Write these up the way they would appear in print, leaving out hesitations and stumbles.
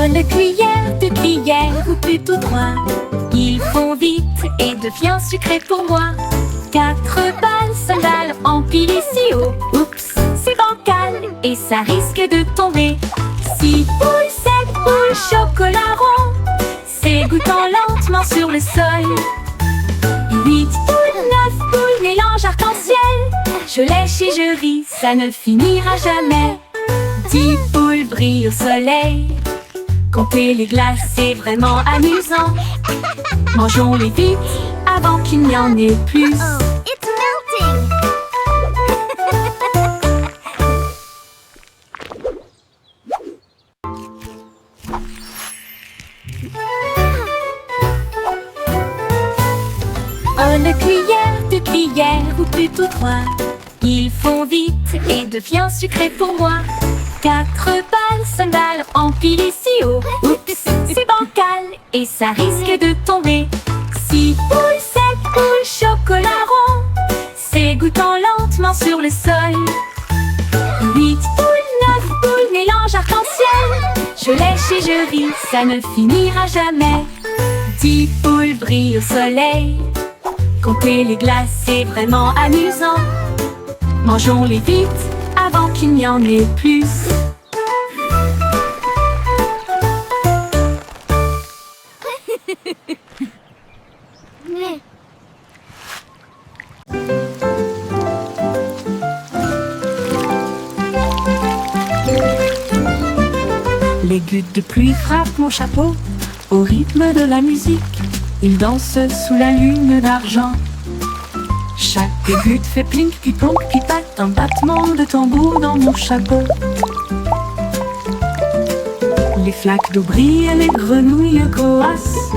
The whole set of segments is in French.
Bonne cuillère de gruyère coupée tout droit. Ils font vite et devient sucré pour moi. 4 balles, sandales empilées si haut. Oups, c'est bancal et ça risque de tomber. 6 poules, 7 poules, chocolat rond, s'égouttant lentement sur le sol. 8 poules, 9 poules, mélange arc-en-ciel. Je lèche et je ris, ça ne finira jamais. 10 poules brillent au soleil. Compter les glaces, c'est vraiment amusant. Mangeons-les vite avant qu'il n'y en ait plus. Oh, it's melting! Bonne cuillère de gruyère coupée tout droit. Ils font vite et devient sucré pour moi. 4 balles, sandales empilées si haut. Oups, c'est bancal et ça risque de tomber. 6 poules, 7 poules, chocolat rond, s'égouttant lentement sur le sol. 8 poules, 9 poules, mélange arc-en-ciel. Je lèche et je ris, ça ne finira jamais. 10 poules brillent au soleil. Compter les glaces, c'est vraiment amusant. Mangeons-les vite avant qu'il n'y en ait plus. Mais Les gouttes de pluie frappent mon chapeau au rythme de la musique. Ils dansent sous la lune d'argent. Chaque goutte fait plink, puis plonk, puis patte, un battement de tambour dans mon chapeau. Les flaques d'eau brillent et les grenouilles coassent.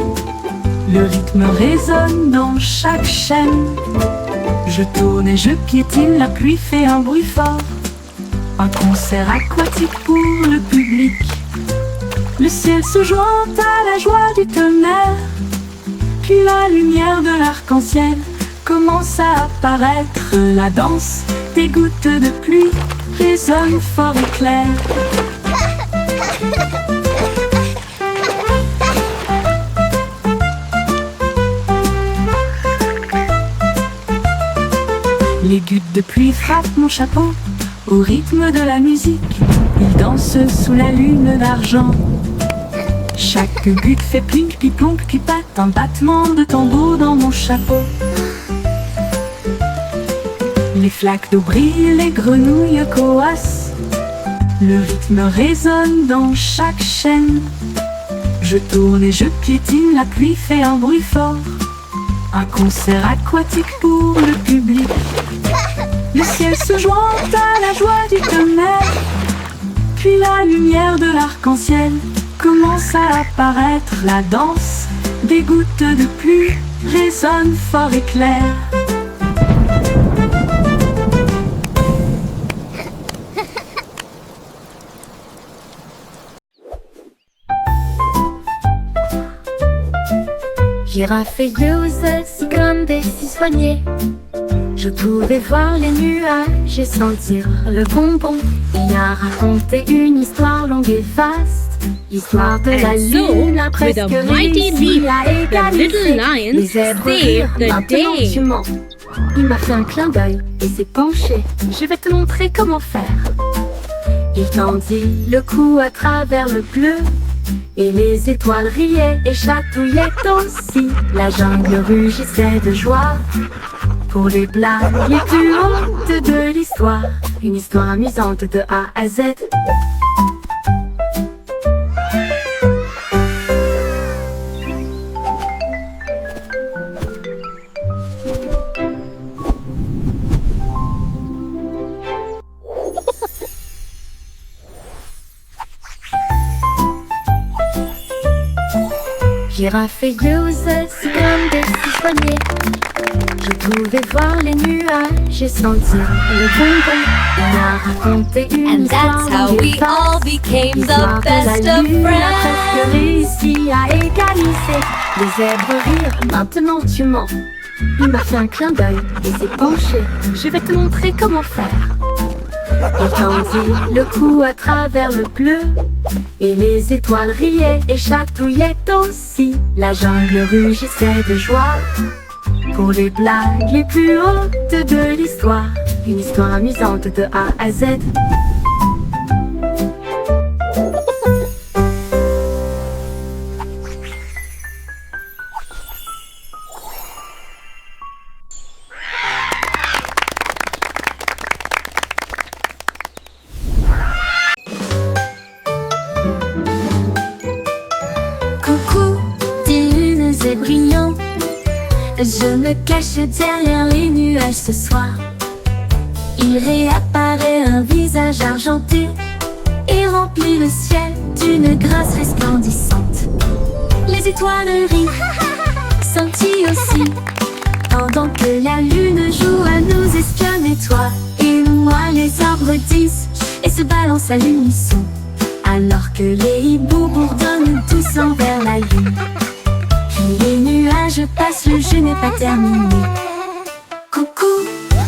Le rythme résonne dans chaque chaîne. Je tourne et je piétine, la pluie fait un bruit fort. Un concert aquatique pour le public. Le ciel se joint à la joie du tonnerre. Puis la lumière de l'arc-en-ciel commence à apparaître. La danse des gouttes de pluie résonne fort et clair. Les gouttes de pluie frappent mon chapeau au rythme de la musique. Ils dansent sous la lune d'argent. Chaque goutte fait plink, puis plonk, puis patte, un battement de tambour dans mon chapeau. Les flaques d'eau brillent, les grenouilles coassent. Le rythme résonne dans chaque chaîne. Je tourne et je piétine, la pluie fait un bruit fort. Un concert aquatique pour le public. Le ciel se joint à la joie du tonnerre. Puis la lumière de l'arc-en-ciel commence à apparaître. La danse des gouttes de pluie résonne fort et clair. Girafe et Glouze, si comme des citronniers. Je pouvais voir les nuages et sentir le bonbon. Il a raconté une histoire longue et vaste. L'histoire de la lune a presque with a mighty réussi leap, à the égaliser. little lion Les zèbres saved rirent, the maintenant day. tu mens. Il m'a fait un clin d'œil et s'est penché. Je vais te montrer comment faire. Il tendit le cou à travers le bleu. Et les étoiles riaient et chatouillaient aussi. La jungle rugissait de joie pour les blagues les plus hautes de l'histoire. Une histoire amusante de A à Z. Girafe et Glouze, si comme des citronniers. Je pouvais voir les nuages et sentir le bonbon. Il a raconté une And histoire that's how longue et we all vaste. became L'histoire the de la best of lune a presque friends. réussi à égaliser. Les zèbres rirent, maintenant tu mens. Il m'a fait un clin d'œil et s'est penché. Je vais te montrer comment faire. Il tendit le cou à travers le bleu, et les étoiles riaient et chatouillaient aussi. La jungle rugissait de joie pour les blagues les plus hautes de l'histoire. Une histoire amusante de A à Z. Coucou, Lumineux et brillant, je me cache derrière les nuages ce soir. Il réapparaît un visage argenté et remplit le ciel d'une grâce resplendissante. Les étoiles rient, scintillent aussi, pendant que la lune joue à nous espionner. Toi et moi, les arbres disent et se balancent à l'unisson, alors que les hiboux bourdonnent tous envers la lune. Puis les nuages passent, le jeu n'est pas terminé. Coucou,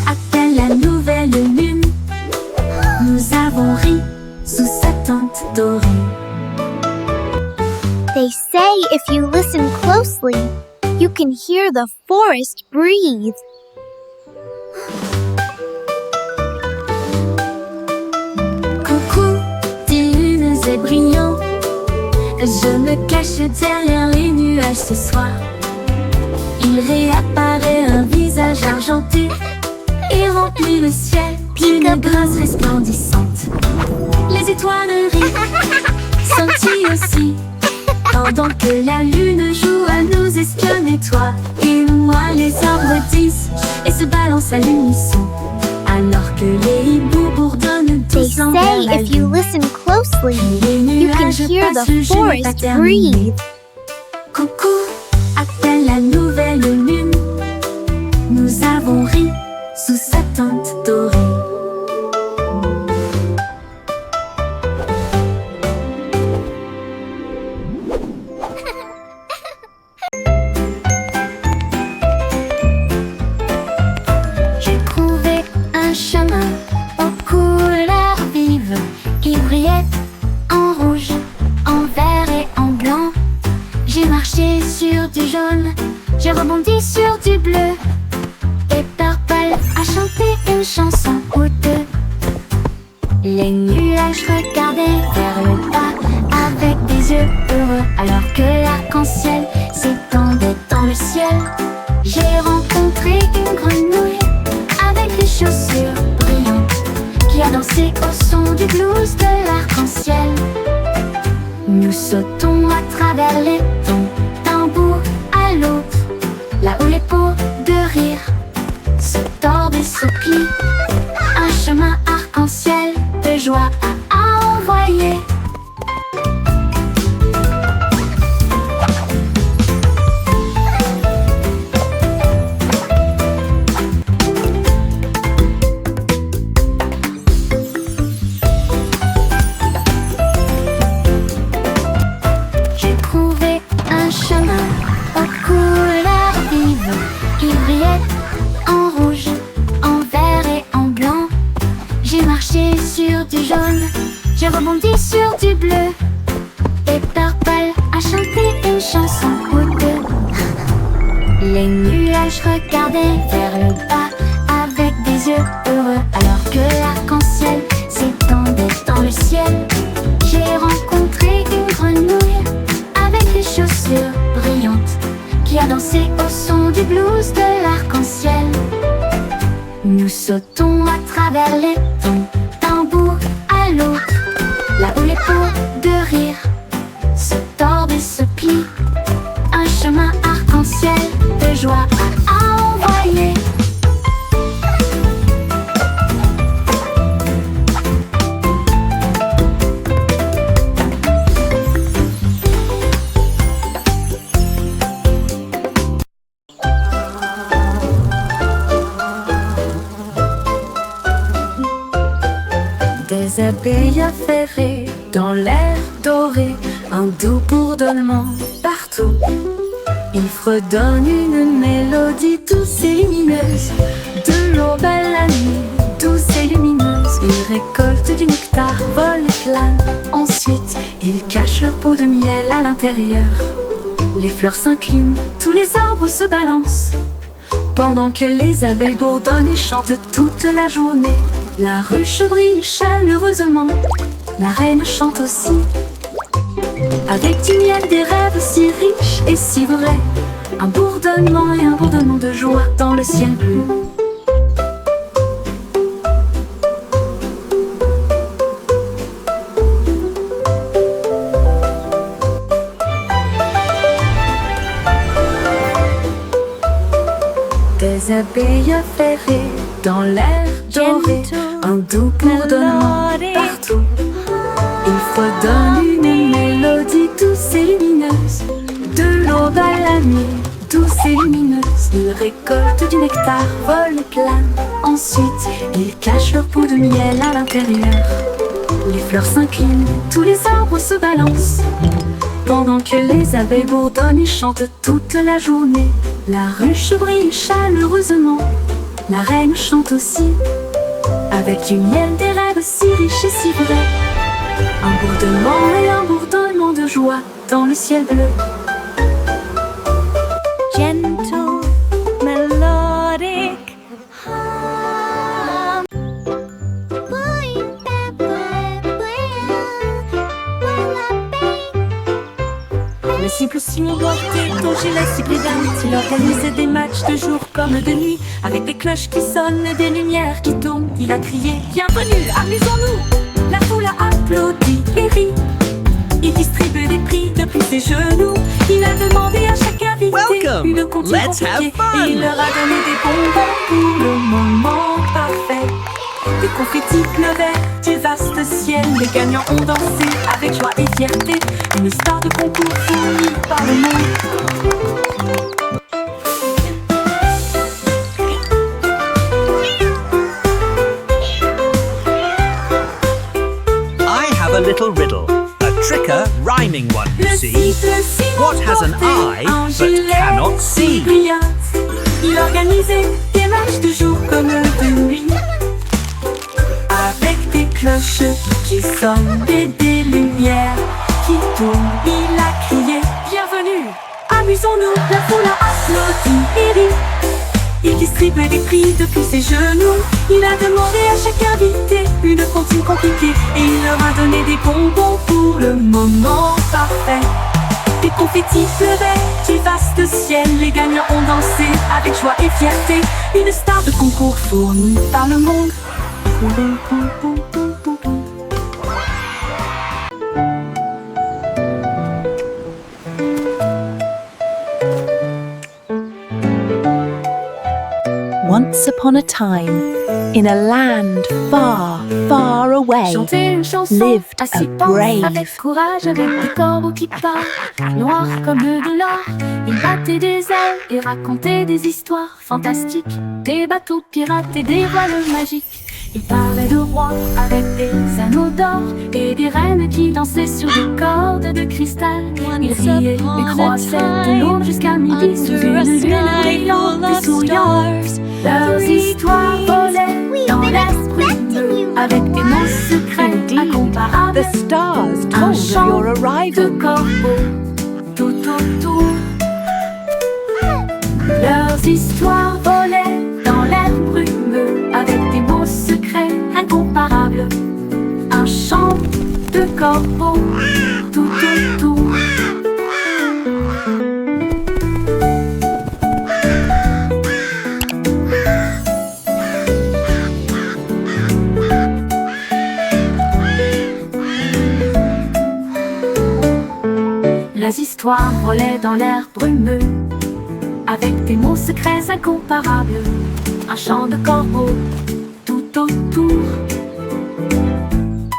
appelle la nouvelle lune. Nous avons ri sous sa tente dorée. they say if you listen closely, you can hear the forest breathe. Coucou, lumineux et brillant, je me cache derrière les nuages ce soir. Il réapparaît un visage argenté et remplit le ciel d'une grâce resplendissante. Les étoiles rient, scintillent aussi, pendant que la lune joue à nous espionner. Toi et moi, les arbres disent et se balancent à l'unisson, alors que les hiboux bourdonnent They tous envers say la if you lune. listen closely, Les you can nuages hear passent, the le jeu n'est pas forest terminé. breathe. Coucou, appelle la nouvelle lune. Nous avons ri sous sa tente dorée. J'ai trouvé un chemin aux couleurs vives qui brillait en rouge, en vert et en blanc. J'ai marché sur du jaune, j'ai rebondi sur du bleu, et Purple a chanté une chanson ou deux. Les nuages regardaient vers le bas avec des yeux heureux, alors que l'arc-en-ciel s'étendait dans le ciel. J'ai rencontré une grenouille avec des chaussures brillantes qui a dansé au son du blues de l'arc-en-ciel. Nous sautons à travers les tons, d'un bout à l'autre, là où les pots de rire se tordent et se plient. Un chemin arc-en-ciel de joie à envoyer. J'ai trouvé un chemin aux couleurs vives qui brillait en rouge, en vert et en blanc. J'ai marché sur du jaune, j'ai rebondi sur du bleu, et Purple a chanté une chanson ou deux. Les nuages regardaient vers le bas avec des yeux heureux, alors que l'arc-en-ciel s'étendait dans le ciel. J'ai rencontré une grenouille avec des chaussures brillantes qui a dansé au son du blues de l'arc-en-ciel. Nous sautons à travers les tons, d'un bout à l'autre, là où les pots de rire se tordent et se plient. Un chemin arc-en-ciel de joie à envoyer. Des abeilles affairées dans l'air doré, un doux bourdonnement partout. Il fredonne une mélodie douce et lumineuse de l'aube à la nuit. douce et lumineuse. Ils récoltent du nectar, volent et planent. Ensuite, ils cachent leur peau de miel à l'intérieur. Les fleurs s'inclinent, tous les arbres se balancent. Pendant que les abeilles bourdonnent et chantent toute la journée. La ruche brille chaleureusement, la reine chante aussi. Avec du miel, des rêves si riches et si vrais. Un bourdonnement et un bourdonnement de joie dans le ciel bleu. Des abeilles affairées dans l'air doré, un doux bourdonnement partout. Il fredonne une mélodie douce et lumineuse, de l'aube à la nuit, douce et lumineuse. Ils récoltent du nectar, volent et planent. Ensuite, ils cachent leur peau de miel à l'intérieur. Les fleurs s'inclinent, tous les arbres se balancent. Pendant que les abeilles bourdonnent et chantent toute la journée. La ruche brille chaleureusement, la reine chante aussi. Avec du miel, des rêves si riches et si vrais. Un bourdonnement et un bourdonnement de joie dans le ciel bleu. Gentle, melodic hum. Le simple Simon Bordet, dont j'ai la cible d'âme, il organisait des matchs de jour comme de nuit, avec des cloches qui sonnent et des lumières qui tombent. Il a crié « Bienvenue, amusons-nous !» La foule a applaudi et ri. Il distribue des prix depuis ses genoux. Il a demandé à chaque invité une comptine compliquée. Et il leur a donné des bonbons pour le moment parfait. Des confettis pleuvaient du vaste ciel. Les gagnants ont dansé avec joie et fierté. Une star de concours fournie par le monde. I have a little riddle, a tricker rhyming one, you see. What has an eye but cannot see? Il organisait des matchs de jour comme de nuit, avec des cloches qui sonnent et des lumières qui tournent. Il a crié « Bienvenue, amusons-nous !» La foule a applaudi et ri. Il distribuait des prix depuis ses genoux. Il a demandé à chaque invité une comptine compliquée. Et il leur a donné des bonbons pour le moment parfait. Des confettis pleuvaient du vaste ciel. Les gagnants ont dansé avec joie et fierté. Une star de concours fournie par le monde. Once upon a time, in a land far, far away, Chanter une chanson lived à a 6 pans, avec brave, courage, avec des corbeaux qui parlent, noirs comme de l'or. Il battait des ailes et racontait des histoires fantastiques, des bateaux pirates et des voiles magiques. Il parlait de rois avec des anneaux d'or et des reines qui dansaient sur des cordes de cristal. Il riait et croissait de l'aube jusqu'à midi sous une lune brillante et souriante. Leurs histoires volaient dans l'air brumeux avec des mots secrets incomparables. the stars Un told of chant your de arrival. corbeaux tout autour. Leurs histoires volaient dans l'air brumeux avec des mots secrets incomparables. Un chant de corbeaux tout autour. Les histoires volaient dans l'air brumeux avec des mots secrets incomparables. Un chant de corbeaux tout autour.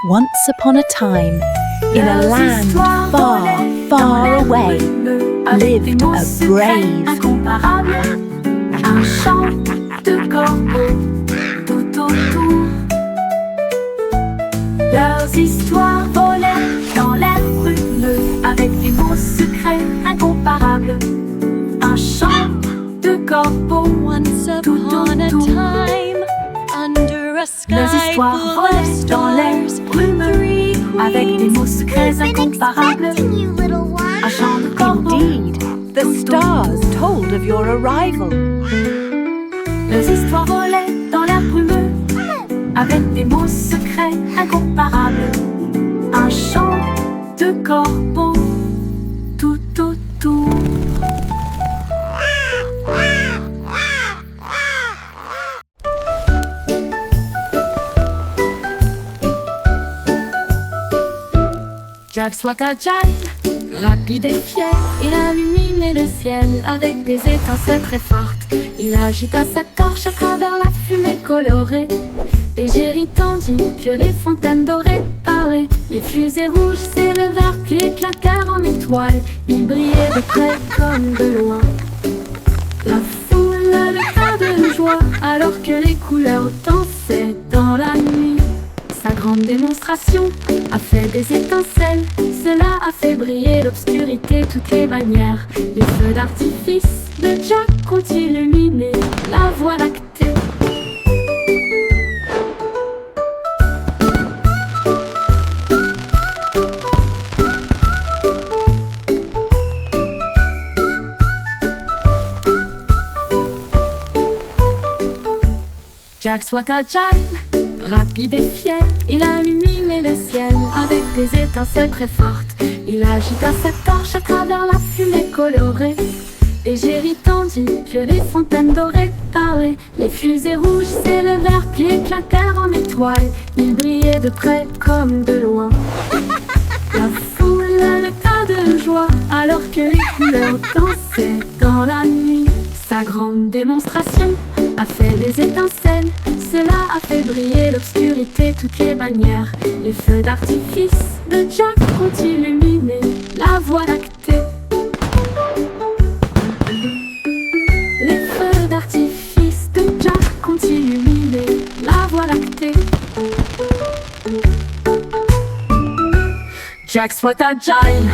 Once upon a time, in a land far, far away, lived a brave, incomparable. Un chant de corbeaux tout autour. Leurs histoires volaient dans l'air brumeux avec des mots secrets incomparables. Un chant de corbeaux Once tout upon a autour. time, under Nos histoires volaient dans l'air, brumeries, avec des mots secrets Been incomparables. expecting you, little one. Un chant de corbeaux. Indeed, the stars told of your arrival. Nos histoires volaient dans l'air brumeux, avec des mots secrets incomparables. Un chant de corbeaux tout autour. Jack soit agile, rapide et fier, il illuminait le ciel avec des étincelles très fortes. Il agita sa torche à travers la fumée colorée. Les Jerry tendit que les fontaines dorées paraient. Les fusées rouges s'élevèrent puis éclatèrent en étoiles. Ils brillaient de près comme de loin. La foule leva de joie alors que les couleurs dansaient dans la nuit. Sa grande démonstration a fait des étincelles. Cela a fait briller l'obscurité toutes les manières. Les feux d'artifice de Jack ont illuminé la voie lactée. Jack soit agile, rapide et fier, il a illuminé le ciel avec des étincelles très fortes. Il agita sa torche à travers la fumée colorée. Les Jerry tendit que les fontaines dorées paraient. Les fusées rouges s'élevèrent puis éclatèrent en étoiles. Ils brillaient de près comme de loin. La foule leva de joie alors que les couleurs dansaient dans la nuit. Sa grande démonstration a fait des étincelles. Cela a fait briller l'obscurité toutes les manières. Les feux d'artifice de Jack ont illuminé la voie lactée. Les feux d'artifice de Jack ont illuminé la voie lactée. Jack soit agile,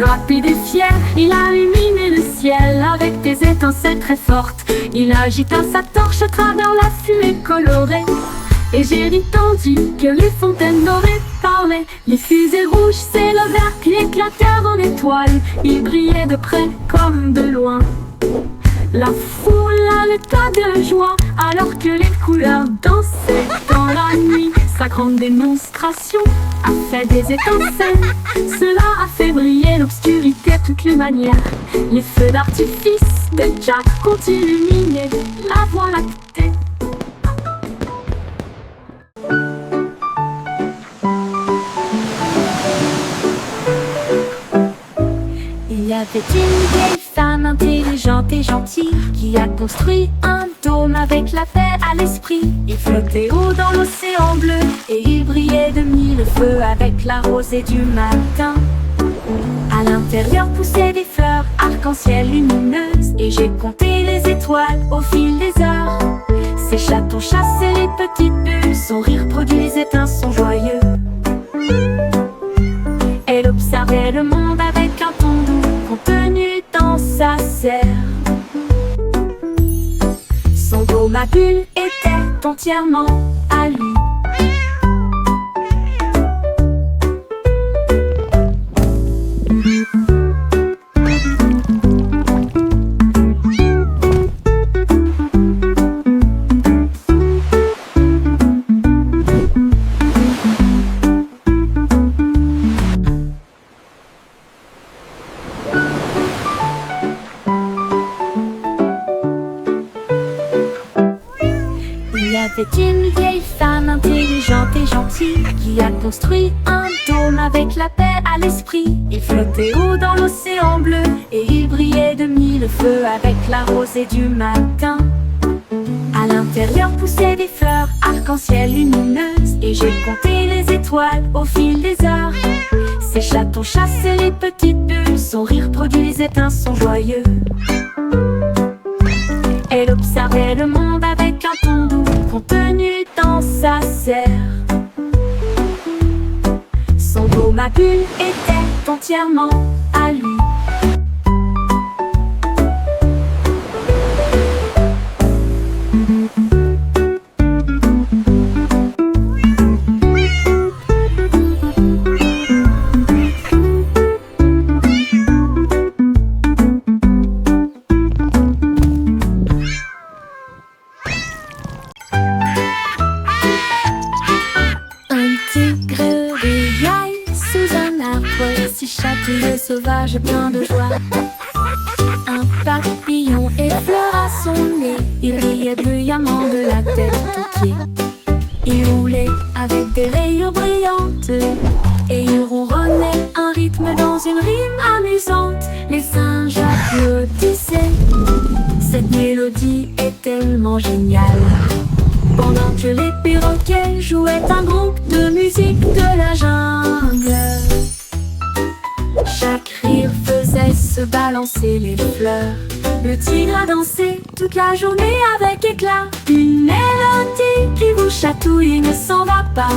rapide et fier, il a illuminé le ciel avec des étincelles très fortes. Il agita sa torche à travers la fumée colorée. Et Jerry tendit que les fontaines dorées parlaient. Les fusées rouges s'élevèrent puis éclatèrent en étoiles. Ils brillaient de près comme de loin. La foule a l'état de joie alors que les couleurs dansaient dans la nuit. Sa grande démonstration a fait des étincelles. Cela a fait briller l'obscurité toutes les manières. Les feux d'artifice de Jack ont illuminé la voie lactée. Il y avait une vieille femme intelligente et gentille qui a construit un dôme avec la paix à l'esprit. Il flottait haut dans l'océan bleu et il brillait de mille feux avec la rosée du matin. À l'intérieur poussaient des fleurs arc-en-ciel lumineuses et j'ai compté les étoiles au fil des heures. Ses chatons chassaient les petites bulles, son rire produisait un son joyeux. Elle observait le monde avec un ton doux contenu dans sa serre. Son dôme à bulles était entièrement à lui. C'était une vieille femme intelligente et gentille qui a construit un dôme avec la paix à l'esprit. Il flottait haut dans l'océan bleu et il brillait de mille feux avec la rosée du matin. À l'intérieur poussaient des fleurs arc-en-ciel lumineuses et j'ai compté les étoiles au fil des heures. Ses chatons chassaient les petites bulles, son rire produisait un son joyeux. Elle observait le monde avec un ton doux contenu dans sa serre. Son dôme à bulles était entièrement à lui. chatouilleux, sauvage, plein de joie. Un papillon effleura son nez, il riait bruyamment de la tête aux pieds. Il roulait avec des rayures brillantes et il ronronnait un rythme dans une rime amusante. Les singes applaudissaient, cette mélodie est tellement géniale. Pendant que les perroquets jouaient un groupe de musique de la jungle. Chaque rire faisait se balancer les fleurs. Le tigre a dansé toute la journée avec éclat. Une mélodie qui vous chatouille et ne s'en va pas.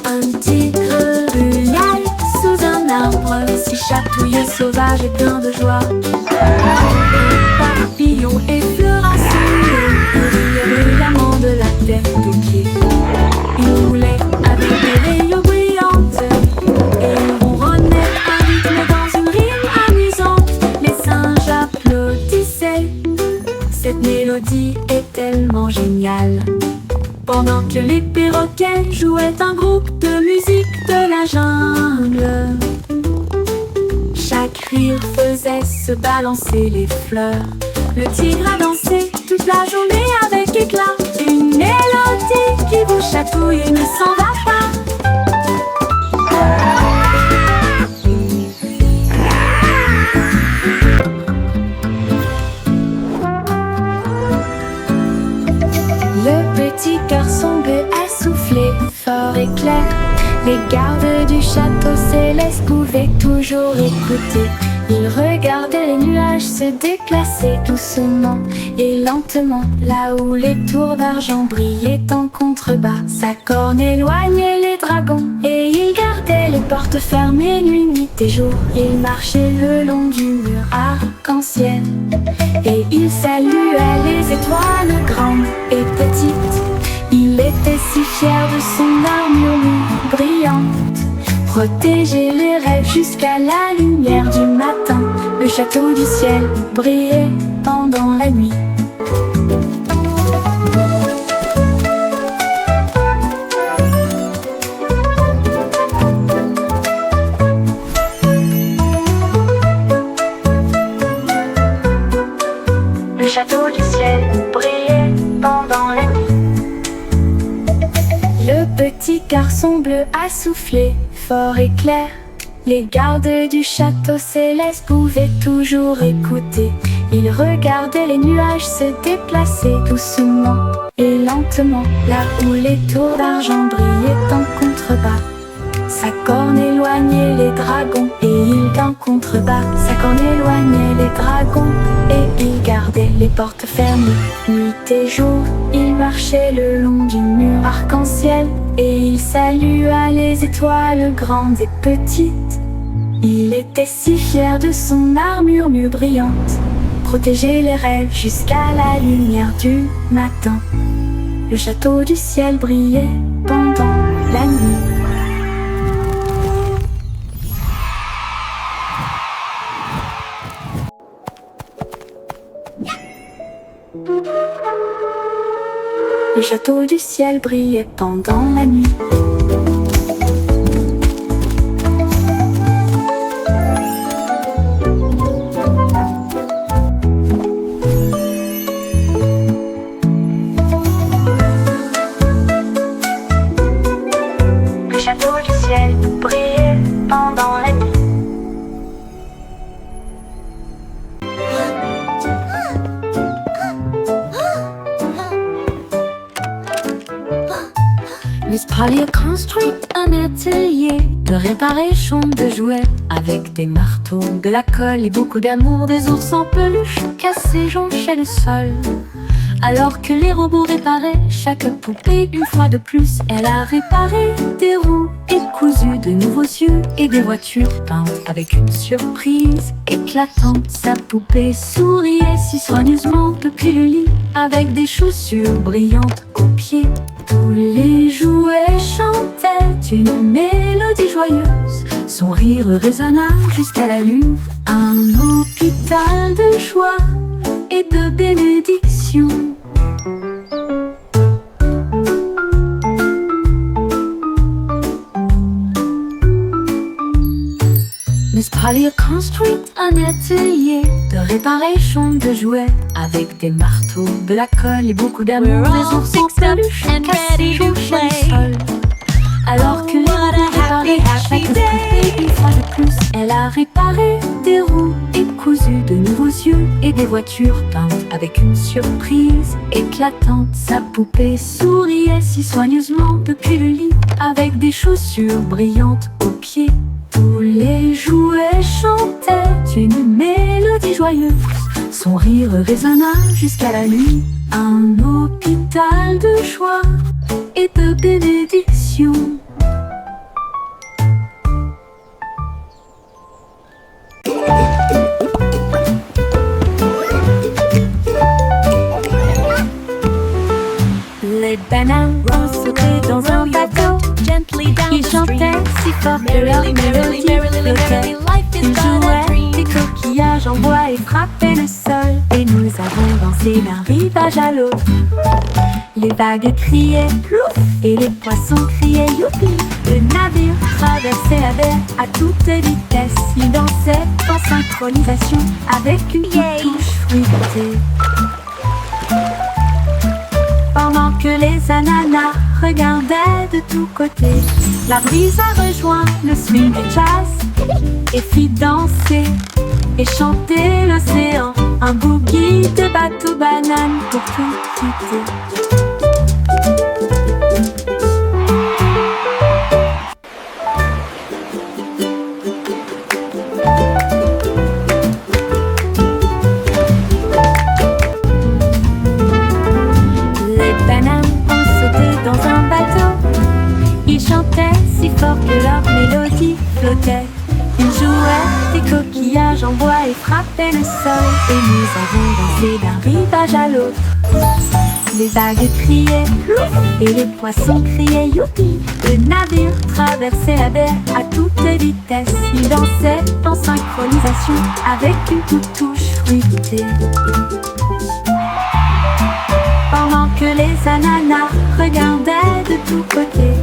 Un tigre rural sous un arbre, si chatouilleux, sauvage et plein de joie. Un papillon effleura son nez, il riait bruyamment de la tête aux pieds. Il roulait avec des rayures brillantes et il ronronnait un rythme dans une rime amusante. Les singes applaudissaient, cette mélodie est tellement géniale. Pendant que les perroquets jouaient un groupe de musique de la jungle. Chaque rire faisait se balancer les fleurs. Le tigre a dansé toute la journée avec éclat. Une mélodie qui vous chatouille et ne s'en va pas. Le petit garçon bleu a soufflé fort et clair. Les gardes du château céleste pouvaient toujours écouter. Ils regardaient les nuages se déplacer doucement et lentement, là où les tours d'argent brillaient en contrebas. Sa corne éloignait les dragons et il gardait les portes fermées nuit et jour. Il marchait le long du mur arc-en-ciel et il saluait les étoiles grandes et petites. Il était si fier de son armure brillante. Protéger les rêves jusqu'à la lumière du matin. Le château du ciel brillait pendant la nuit. Le château du ciel brillait pendant la nuit. Le petit garçon bleu a soufflé fort et clair. Les gardes du château céleste pouvaient toujours écouter. Ils regardaient les nuages se déplacer doucement et lentement, là où les tours d'argent brillaient en contrebas. Sa corne éloignait les dragons et il en contrebas. Sa corne éloignait les dragons et il gardait les portes fermées. Nuit et jour, il marchait le long du mur arc-en-ciel et il salua les étoiles grandes et petites. Il était si fier de son armure brillante. Protéger les rêves jusqu'à la lumière du matin. Le château du ciel brillait pendant la nuit. Le château du ciel brillait pendant la nuit. Le château du ciel brillait pendant la nuit. L'Australie a construit un atelier de réparation de jouets avec des marteaux, de la colle et beaucoup d'amour. Des ours en peluche cassés jonchaient le sol. Alors que les robots réparaient chaque poupée une fois de plus, elle a réparé des roues et cousu de nouveaux yeux et des voitures peintes avec une surprise éclatante. Sa poupée souriait si soigneusement depuis le lit avec des chaussures brillantes aux pieds. Tous les jouets chantaient une mélodie joyeuse. Son rire résonna jusqu'à la lune. Un hôpital de joie et de bénédiction Coralie a construit un atelier de réparation de jouets avec des marteaux, de la colle et beaucoup d'amour. Des ours en peluche cassés au sol. Alors que les roues réparées à chaque poupée une fois de plus, elle a réparé des roues et cousu de nouveaux yeux et des voitures peintes avec une surprise éclatante. Sa poupée souriait si soigneusement depuis le lit avec des chaussures brillantes aux pieds. Tous les jouets chantaient une mélodie joyeuse. Son rire résonna jusqu'à la nuit. Un hôpital de joie et de bénédiction. Les bananes ont sauté dans un bateau. Ils chantaient si fort que leur mélodie flottait. Ils jouaient des coquillages en bois et frappaient le sol. Et nous avons dansé d'un rivage à l'autre. Les vagues criaient plouf et les poissons criaient youpi. Le navire traversait la mer à toute vitesse. Il dansait en synchronisation avec une touche fruitée. Pendant que les ananas regardaient de tous côtés, la brise a rejoint le swing du jazz et fit danser et chanter l'océan. Un boogie de bateau banane pour tout quitter. Si fort que leur mélodie flottait. Ils jouaient des coquillages en bois et frappaient le sol. Et nous avons dansé d'un rivage à l'autre. Les vagues criaient plouf et les poissons criaient youpi. Le navire traversait la mer à toute vitesse. Il dansait en synchronisation avec une toute touche fruitée. Pendant que les ananas regardaient de tous côtés,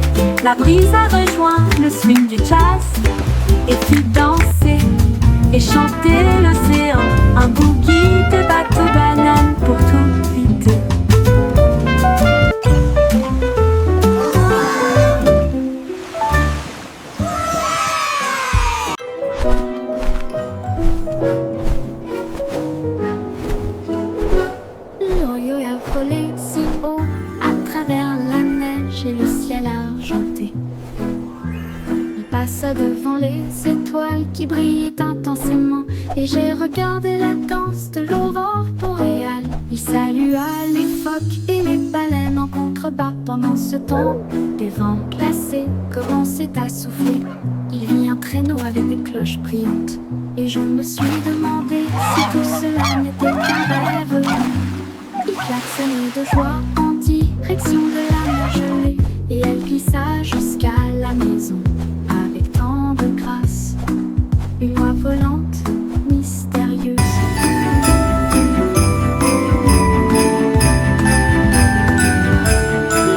la brise a rejoint le swing du jazz et fit danser et chanter l'océan. Un boogie de bateau banane pour tout vider. L'oyo a volé si haut à travers la neige et le ciel argenté. Il passa devant les étoiles qui brillaient intensément et j'ai regardé la danse de l'aurore boréale. Il salua les phoques et les baleines en contrebas. Pendant ce temps, des vents glacés commençaient à souffler. Il vit un traîneau avec des cloches brillantes et je me suis demandé si tout cela n'était qu'un rêve. Il klaxonnait de joie en direction de la mer gelée et elle glissa jusqu'à la maison avec tant de grâce. Une oie volante, mystérieuse.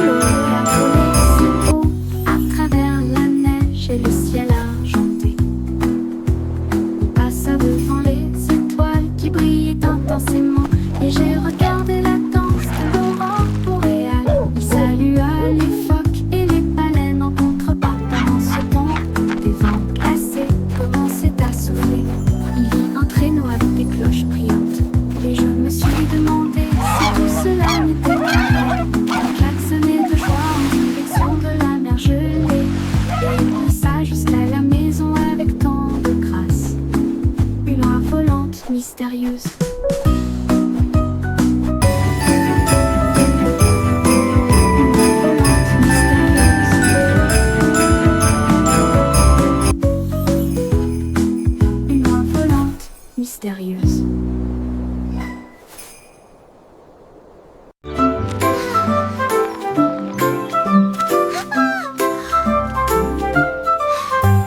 L'eau a volé si haut à travers la neige et le ciel argenté. Il passa devant les étoiles qui brillaient intensément et j'ai regardé la danse de l'aurore boréale. Il salua les phoques et les baleines en contrebas. Pendant ce temps, des vents glacés commençaient à souffler. Il vit un traîneau avec des cloches brillantes et je me suis demandé si tout cela n'était qu'un rêve. Il klaxonnait de joie en direction de la mer gelée et il glissa jusqu'à la maison avec tant de grâce. Une oie volante mystérieuse. Mystérieuse.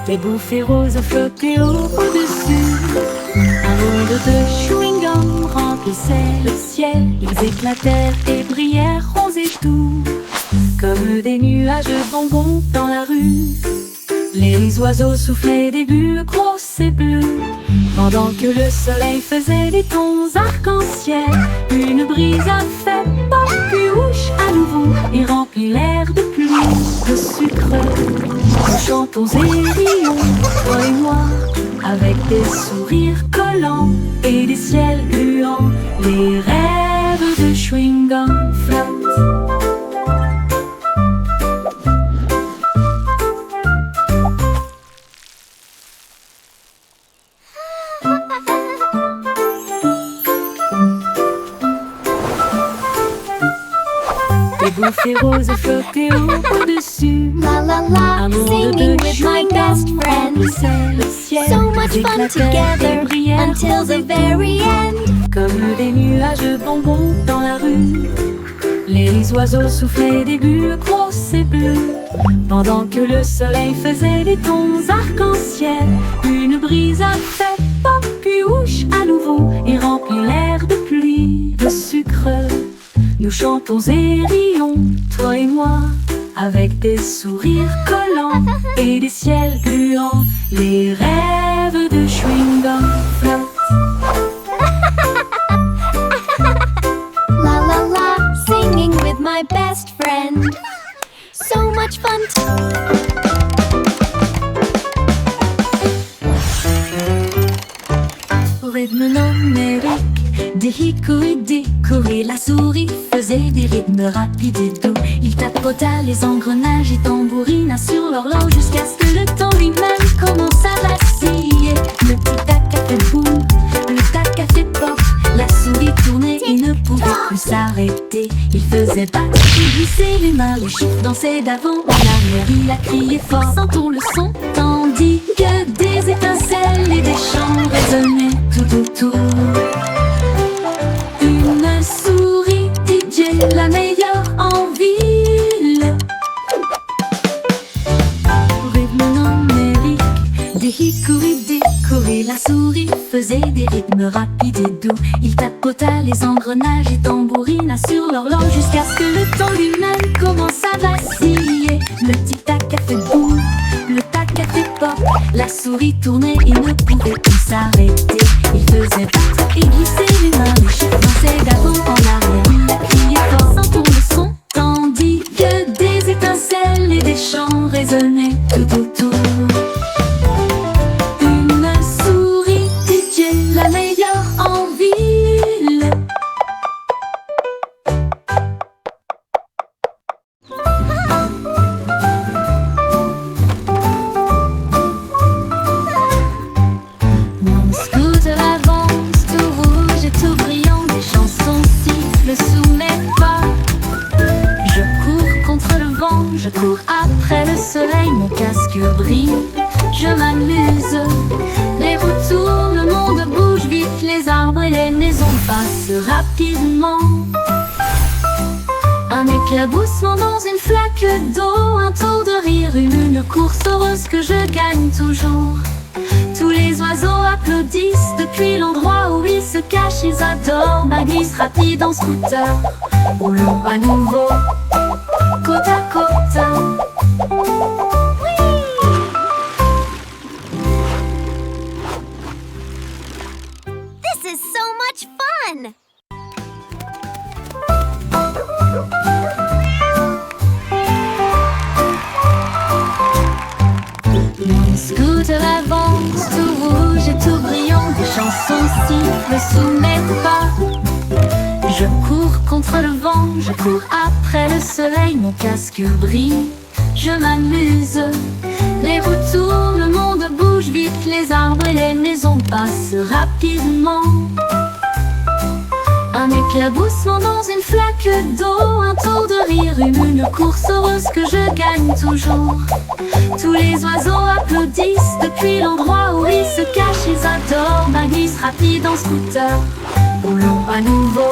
Des bouffées roses flottaient au-dessus. Un monde de chewing-gum remplissait le ciel. Ils éclatèrent et brillèrent roses et doux, comme des nuages de bonbons dans la rue. Les oiseaux soufflaient des bulles grosses et bleues, pendant que le soleil faisait des tons arc-en-ciel. Une brise a fait pop, puis ouche à nouveau, et remplit l'air de pluie, de sucre. Nous chantons et rions, toi et moi, avec des sourires collants et des ciels gluants. Les rêves de chewing-gum flottent. Des bouffées roses flottaient au-dessus. La la la, Un monde singing de with my best friend. remplissait le ciel. So much fun J'éclatais together et brillait until the very end. comme des nuages de bonbons dans la rue. Les oiseaux soufflaient des bulles grosses et bleues, pendant que le soleil faisait des tons arc-en-ciel. Une brise a fait pop, puis ouche à nouveau, et remplit l'air de pluie, de sucre. Nous chantons et rions, toi et moi, avec des sourires collants et des ciels gluants. Les rêves de chewing-gum flottent. La la la, singing with my best friend. So much fun. Au rythme numérique, des hickories décorés, la souris faisait des rythmes rapides et doux. Il tapota les engrenages et tambourina sur l'horloge jusqu'à ce que le temps lui-même commence à vaciller. Le tic-tac a fait boum, le tac a fait pop. La souris tournait et ne pouvait plus s'arrêter. Il faisait battre, il glissait les mains, les chiffres dansaient d'avant en arrière. Il a crié fort, sentons le son, tandis que des étincelles et des chants résonnaient tout autour. Une souris DJ, la meilleure en ville. Rythme numérique, des hickories décorés, la souris faisait des rythmes rapides et doux. Il tapota les engrenages et tambourina sur l'horloge jusqu'à ce que le temps lui-même commence à vaciller. Le tic-tac a fait boum, le tac a fait pop. La souris tournait et ne pouvait plus s'arrêter. Il faisait battre et glisser les mains, les chiffres dansaient d'avant en arrière. Il a crié fort, sentons le son, tandis que des étincelles et des chants résonnaient tout autour. Une souris DJ, la meilleure en ville. Mon scooter avance, tout rouge et tout brillant, des chansons sifflent sous mes pas. Je cours contre le vent, je cours après le soleil, mon casque brille, je m'amuse. Les roues tournent, le monde bouge vite, les arbres et les maisons passent rapidement. Un éclaboussement dans une flaque d'eau, un tour de rire, une course heureuse que je gagne toujours. Tous les oiseaux applaudissent depuis l'endroit où ils se cachent, ils adorent ma glisse rapide en scooter. Roulons à nouveau, côte à côte. This is so much fun. Mon scooter avance, tout rouge et tout brillant, des chansons sifflent sous mes pas. Je cours contre le vent, je cours après le soleil, mon casque brille, je m'amuse. Les roues tournent, le monde bouge vite, les arbres et les maisons passent rapidement. Un éclaboussement dans une flaque d'eau, un tour de rire, une course heureuse que je gagne toujours. Tous les oiseaux applaudissent depuis l'endroit où ils se cachent, ils adorent ma glisse rapide en scooter. Roulons à nouveau,